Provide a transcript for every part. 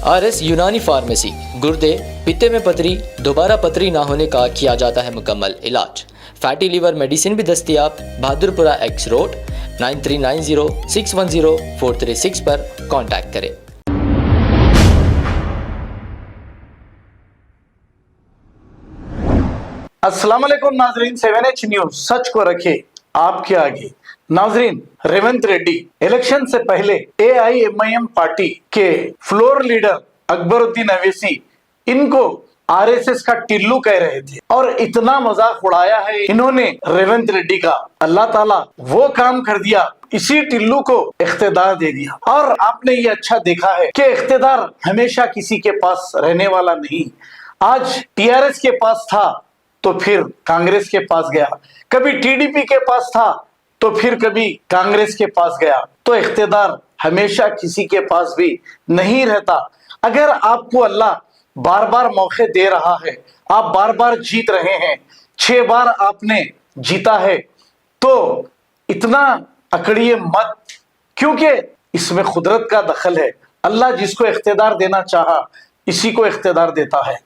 RS Unani pharmacy, गुर्दे, पित्ते में पथरी, दोबारा पथरी ना होने का किया जाता है मुकम्मल इलाज। फैटी लीवर मेडिसिन भी दस्तियाब। बहादुरपुरा X रोड 9390610436 पर कांटेक्ट करें। अस्सलाम वालेकुम नाजरीन, 7H न्यूज सच को रखे आपके आगे। नाजरीन, रेवंत रेड्डी इलेक्शन से पहले AIMIM पार्टी के फ्लोर लीडर अकबरुद्दीन अवैसी इनको RSS का टिल्लू कह रहे थे और इतना मजाक उड़ाया है इन्होंने रेवंत रेड्डी का। अल्लाह ताला वो काम कर दिया, इसी टिल्लू को इख्तिदार दे दिया। और आपने ये अच्छा देखा है कि इख्तिदार हमेशा किसी के पास रहने वाला नहीं। आज TRS के पास था तो फिर कांग्रेस के पास गया, कभी TDP के पास था तो फिर कभी कांग्रेस के पास गया। तो इख्तिदार हमेशा किसी के पास भी नहीं रहता। अगर आपको अल्लाह बार बार मौके दे रहा है, आप बार बार जीत रहे हैं, 6 बार आपने जीता है, तो इतना अकड़िए मत, क्योंकि इसमें कुदरत का दखल है। अल्लाह जिसको इख्तिदार देना चाहा इसी को इख्तिदार देता है।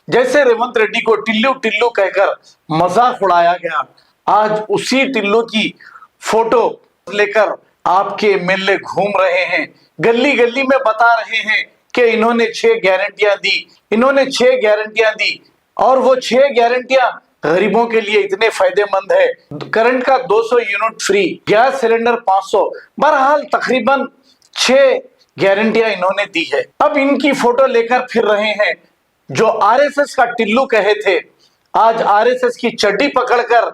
जैसे रेवंत रेड्डी को टिल्लू टिल्लू कहकर मजाक उड़ाया गया, आज उसी टिल्लू की फोटो लेकर आपके MLA घूम रहे हैं, गली गली में बता रहे हैं कि इन्होंने 6 गारंटियां दी, इन्होंने 6 गारंटियां दी। और वो 6 गारंटियां गरीबों के लिए इतने फायदेमंद है। करंट का 200 यूनिट फ्री, गैस सिलेंडर 500, बहरहाल तकरीबन 6 गारंटियां इन्होंने दी है। अब इनकी फोटो लेकर फिर रहे हैं। जो RSS का टिल्लू कहे थे, आज RSS की चड्डी पकड़कर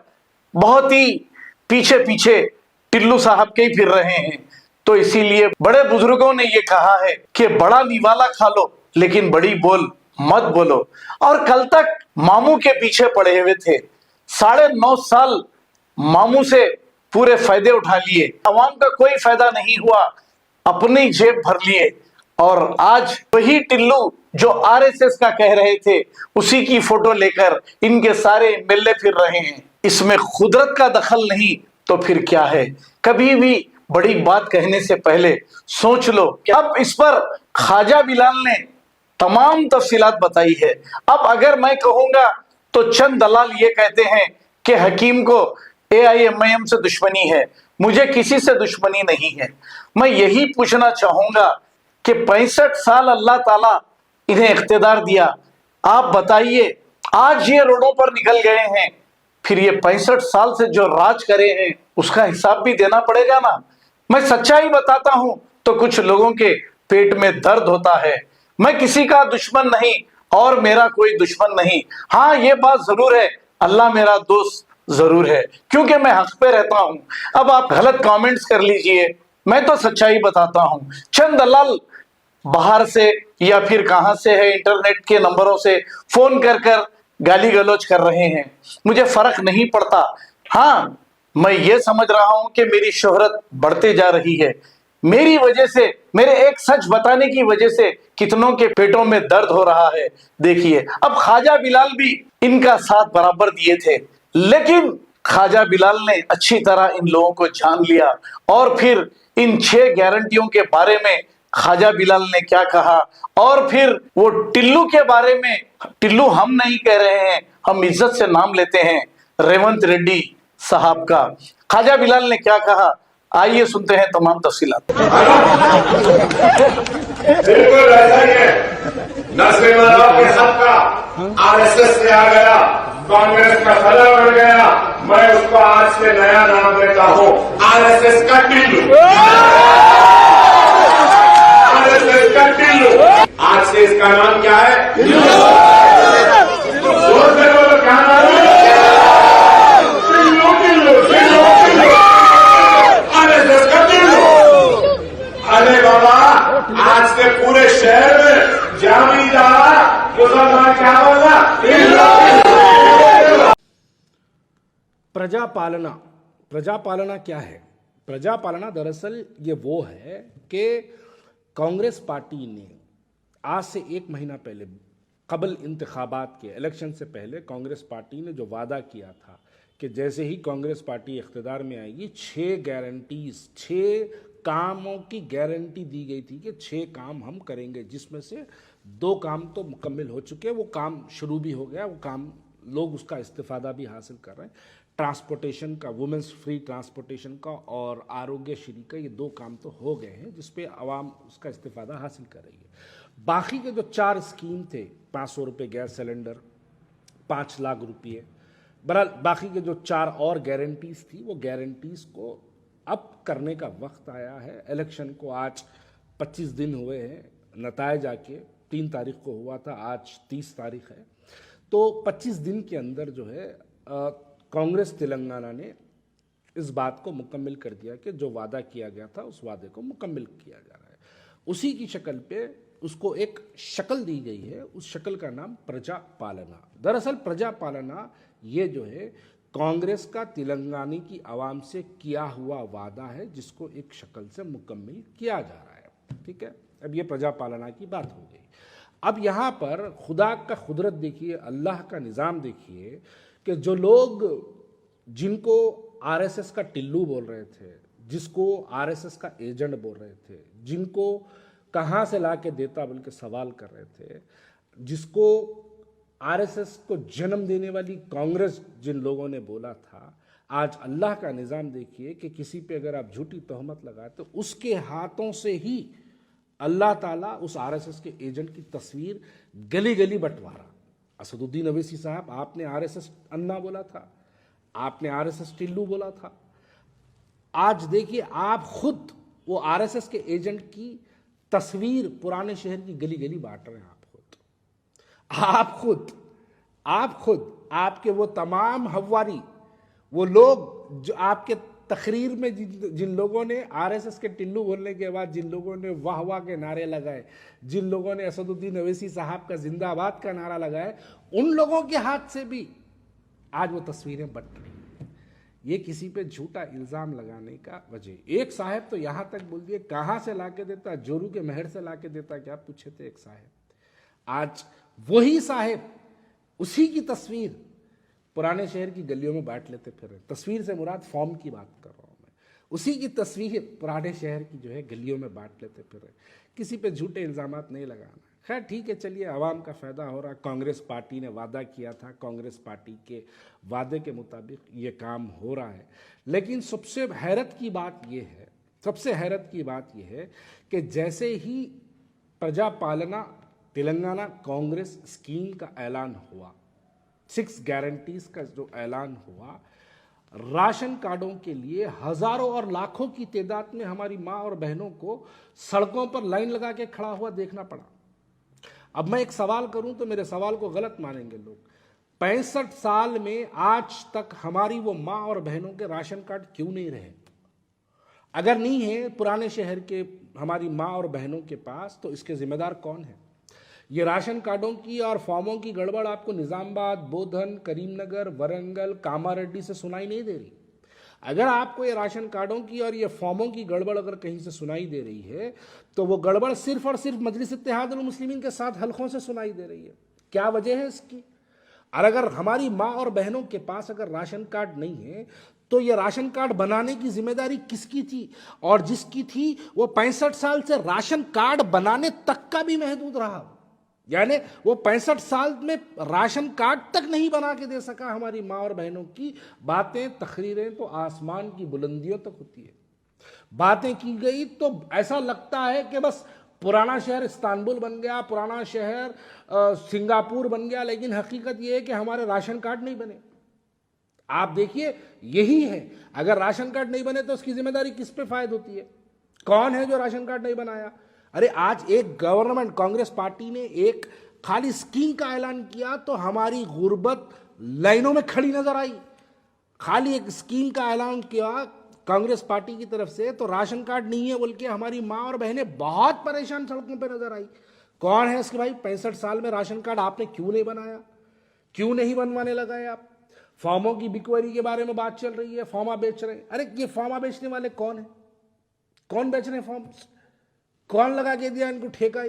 बहुत ही पीछे पीछे टिल्लू साहब के ही फिर रहे हैं। तो इसीलिए बड़े बुजुर्गों ने ये कहा है कि बड़ा निवाला खा लो लेकिन बड़ी बोल मत बोलो। और कल तक मामू के पीछे पड़े हुए थे, 9.5 साल मामू से पूरे फायदे उठा लिए, अवाम का कोई फायदा नहीं हुआ, अपनी जेब भर लिए। और आज वही टिल्लू जो RSS का कह रहे थे, उसी की फोटो लेकर इनके सारे MLA फिर रहे हैं। इसमें कुदरत का दखल नहीं तो फिर क्या है? कभी भी बड़ी बात कहने से पहले सोच लो। अब इस पर ख्वाजा बिलाल ने तमाम तफसीलात बताई है। अब अगर मैं कहूंगा तो चंद दलाल ये कहते हैं कि हकीम को AIMIM से दुश्मनी है। मुझे किसी से दुश्मनी नहीं है। मैं यही पूछना चाहूंगा कि 65 साल अल्लाह ताला इन्हें इख्तिदार दिया, आप बताइए आज ये रोडों पर निकल गए हैं, फिर ये 65 साल से जो राज करे हैं उसका हिसाब भी देना पड़ेगा ना। मैं सच्चाई बताता हूं तो कुछ लोगों के पेट में दर्द होता है। मैं किसी का दुश्मन नहीं और मेरा कोई दुश्मन नहीं। हाँ, ये बात जरूर है, अल्लाह मेरा दोस्त जरूर है, क्योंकि मैं हक पे रहता हूं। अब आप गलत कमेंट्स कर लीजिए, मैं तो सच्चाई बताता हूं। चंद दलाल बाहर से या फिर कहां से है, इंटरनेट के नंबरों से फोन कर कर गाली गलौज कर रहे हैं, मुझे फर्क नहीं पड़ता। हाँ, मैं ये समझ रहा हूं कि मेरी शोहरत बढ़ते जा रही है, मेरी वजह से, मेरे एक सच बताने की वजह से कितनों के पेटों में दर्द हो रहा है। देखिए, अब ख्वाजा बिलाल भी इनका साथ बराबर दिए थे, लेकिन ख्वाजा बिलाल ने अच्छी तरह इन लोगों को जान लिया। और फिर इन 6 गारंटियों के बारे में ख्वाजा बिलाल ने क्या कहा, और फिर वो टिल्लू के बारे में, टिल्लू हम नहीं कह रहे हैं, हम इज्जत से नाम लेते हैं रेवंत रेड्डी साहब का। ख्वाजा बिलाल ने क्या कहा, आइए सुनते हैं तमाम तफसीलात। बिल्कुल ऐसा ही है। नस्ल के सबका RSS से आ गया, कांग्रेस का सला बढ़ गया। मैं उसको आज से नया नाम देता हूं, RSS का टिल्लू। RSS का टिल्लू। आज से इसका नाम क्या है? जोर से बोलो, क्या नाम है? टिल्लू टिल्लू टिल्लू टिल्लू, RSS का टिल्लू। अरे बाबा, आज से पूरे शहर में जामी जा मुसलमान क्या होगा? प्रजापालना, प्रजापालना क्या है? प्रजापालना दरअसल ये वो है कि कांग्रेस पार्टी ने आज से 1 महीना पहले, कबल इंतखाबात के इलेक्शन से पहले, कांग्रेस पार्टी ने जो वादा किया था कि जैसे ही कांग्रेस पार्टी इख्तिदार में आएगी 6 गारंटीज, 6 कामों की गारंटी दी गई थी कि 6 काम हम करेंगे, जिसमें से 2 काम तो मुकम्मल हो चुके हैं, वो काम शुरू भी हो गया, वो काम लोग उसका इस्तिफादा भी हासिल कर रहे हैं। ट्रांसपोर्टेशन का, वुमेंस फ्री ट्रांसपोर्टेशन का और आरोग्यश्री का, ये 2 काम तो हो गए हैं जिस पे आवाम उसका इस्तिफादा हासिल कर रही है। बाकी के जो 4 स्कीम थे, 500 रुपये गैस सिलेंडर, 5 लाख रुपये, बहरहाल बाकी के जो 4 और गारंटीज़ थी, वो गारंटीज़ को अब करने का वक्त आया है। इलेक्शन को आज 25 दिन हुए हैं, नतायज आके 3 तारीख को हुआ था, आज 30 तारीख है। तो 25 दिन के अंदर जो है कांग्रेस तेलंगाना ने इस बात को मुकम्मल कर दिया कि जो वादा किया गया था उस वादे को मुकम्मल किया जा रहा है। उसी की शक्ल पे उसको एक शक्ल दी गई है, उस शक्ल का नाम प्रजा पालना। दरअसल प्रजा पालना ये जो है कांग्रेस का तेलंगाना की आवाम से किया हुआ वादा है, जिसको एक शक्ल से मुकम्मल किया जा रहा है। ठीक है, अब ये प्रजा पालना की बात हो गई। अब यहाँ पर खुदा का कुदरत देखिए, अल्लाह का निज़ाम देखिए कि जो लोग जिनको आरएसएस का टिल्लू बोल रहे थे, जिसको आरएसएस का एजेंट बोल रहे थे, जिनको कहाँ से ला के देता बल्कि सवाल कर रहे थे, जिसको आरएसएस को जन्म देने वाली कांग्रेस जिन लोगों ने बोला था, आज अल्लाह का निज़ाम देखिए कि किसी पे अगर आप झूठी तहमत लगाए तो उसके हाथों से ही अल्लाह ताला उस आरएसएस के एजेंट की तस्वीर गली गली बंटवारा। असदुद्दीन अवैसी साहब, आपने आरएसएस अन्ना बोला था, आपने आरएसएस टिल्लू बोला था। आज देखिए आप खुद वो आरएसएस के एजेंट की तस्वीर पुराने शहर की गली गली बांट रहे हैं। आप खुद आपके वो तमाम हवारी, वो लोग जो आपके तकरीर में जिन लोगों ने आरएसएस के टिल्लू बोलने के बाद जिन लोगों ने वाह वाह के नारे लगाए, जिन लोगों ने असदुद्दीन अवैसी साहब का जिंदाबाद का नारा लगाए, उन लोगों के हाथ से भी आज वो तस्वीरें बट रही हैं। ये किसी पे झूठा इल्ज़ाम लगाने का वजह। एक साहब तो यहाँ तक बोल दिए, कहाँ से ला के देता, जोरू के महर से ला के देता, क्या पूछे थे एक साहब। आज वही साहब उसी की तस्वीर पुराने शहर की गलियों में बांट लेते फिर रहे। तस्वीर से मुराद फॉर्म की बात कर रहा हूँ मैं। उसी की तस्वीर पुराने शहर की जो है गलियों में बांट लेते फिर रहे। किसी पे झूठे इल्ज़ामात नहीं लगाना। खैर ठीक है, चलिए, आवाम का फ़ायदा हो रहा। कांग्रेस पार्टी ने वादा किया था, कांग्रेस पार्टी के वादे के मुताबिक ये काम हो रहा है। लेकिन सबसे हैरत की बात ये है कि जैसे ही प्रजा पालना तेलंगाना कांग्रेस स्कीम का ऐलान हुआ, 6 गारंटीज का जो ऐलान हुआ, राशन कार्डों के लिए हजारों और लाखों की तादाद में हमारी माँ और बहनों को सड़कों पर लाइन लगा के खड़ा हुआ देखना पड़ा। अब मैं एक सवाल करूं तो मेरे सवाल को गलत मानेंगे लोग। 65 साल में आज तक हमारी वो माँ और बहनों के राशन कार्ड क्यों नहीं रहे? अगर नहीं है पुराने शहर के हमारी माँ और बहनों के पास, तो इसके जिम्मेदार कौन है? ये राशन कार्डों की और फॉर्मों की गड़बड़ आपको निजामाबाद, बोधन, करीमनगर, वरंगल, कामारेड्डी से सुनाई नहीं दे रही। अगर आपको ये राशन कार्डों की और ये फॉर्मों की गड़बड़ अगर कहीं से सुनाई दे रही है, तो वो गड़बड़ सिर्फ और सिर्फ मजलिस इत्तेहादुल मुस्लिमीन के 7 हलकों से सुनाई दे रही है। क्या वजह है इसकी? और अगर हमारी माँ और बहनों के पास अगर राशन कार्ड नहीं है, तो ये राशन कार्ड बनाने की जिम्मेदारी किसकी थी? और जिसकी थी वो 65 साल से राशन कार्ड बनाने तक का भी महदूद रहा। यानी वो 65 साल में राशन कार्ड तक नहीं बना के दे सका हमारी माँ और बहनों की बातें, तकरीरें तो आसमान की बुलंदियों तक होती है। बातें की गई तो ऐसा लगता है कि बस पुराना शहर इस्तांबुल बन गया, पुराना शहर सिंगापुर बन गया, लेकिन हकीकत ये है कि हमारे राशन कार्ड नहीं बने। आप देखिए, यही है। अगर राशन कार्ड नहीं बने तो उसकी जिम्मेदारी किस पे फायद होती है? कौन है जो राशन कार्ड नहीं बनाया? अरे आज एक गवर्नमेंट, कांग्रेस पार्टी ने एक खाली स्कीम का ऐलान किया तो हमारी गुर्बत लाइनों में खड़ी नजर आई। खाली एक स्कीम का ऐलान किया कांग्रेस पार्टी की तरफ से, तो राशन कार्ड नहीं है बोल के हमारी माँ और बहनें बहुत परेशान सड़कों पर नजर आई। कौन है इसके भाई? 65 साल में राशन कार्ड आपने क्यों नहीं बनाया? क्यों नहीं बनवाने लगाए आप? फॉर्मों की बिकवरी के बारे में बात चल रही है, फॉर्मा बेच रहे हैं। अरे ये फॉर्मा बेचने वाले कौन है? कौन बेच रहे हैं फॉर्म्स? कौन लगा के दिया इनको ठेका?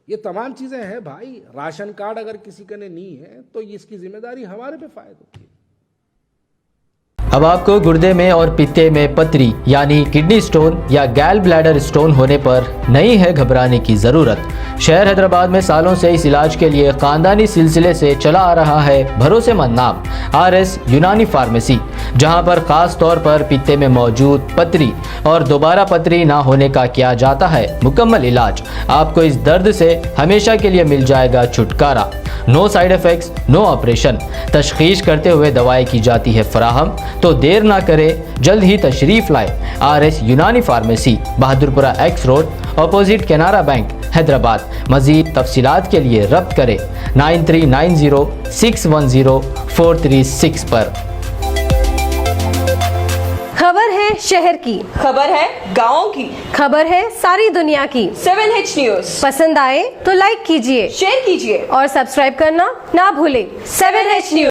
ये तमाम चीजें हैं भाई। राशन कार्ड अगर किसी का ने नहीं है तो इसकी जिम्मेदारी हमारे पे फायद होती है। अब आपको गुर्दे में और पित्ते में पथरी यानी किडनी स्टोन या गैल ब्लैडर स्टोन होने पर नहीं है घबराने की जरूरत। शहर हैदराबाद में सालों से इस इलाज के लिए खानदानी सिलसिले से चला आ रहा है भरोसेमंद नाम RS यूनानी फार्मेसी, जहां पर खास तौर पर पित्ते में मौजूद पथरी और दोबारा पथरी ना होने का किया जाता है मुकम्मल इलाज। आपको इस दर्द से हमेशा के लिए मिल जाएगा छुटकारा। No side effects, no operation. तशखीस करते हुए दवाएं की जाती है फराहम। तो देर ना करें, जल्द ही तशरीफ लाए RS Unani pharmacy, Bahadurpura X road, opposite Canara bank, Hyderabad. मजीद तफसीलात के लिए रब्त करें 9390610436 पर। खबर है शहर की, खबर है गाँव की, खबर है सारी दुनिया की। 7H न्यूज पसंद आए तो लाइक कीजिए, शेयर कीजिए और सब्सक्राइब करना ना भूलें। 7H news.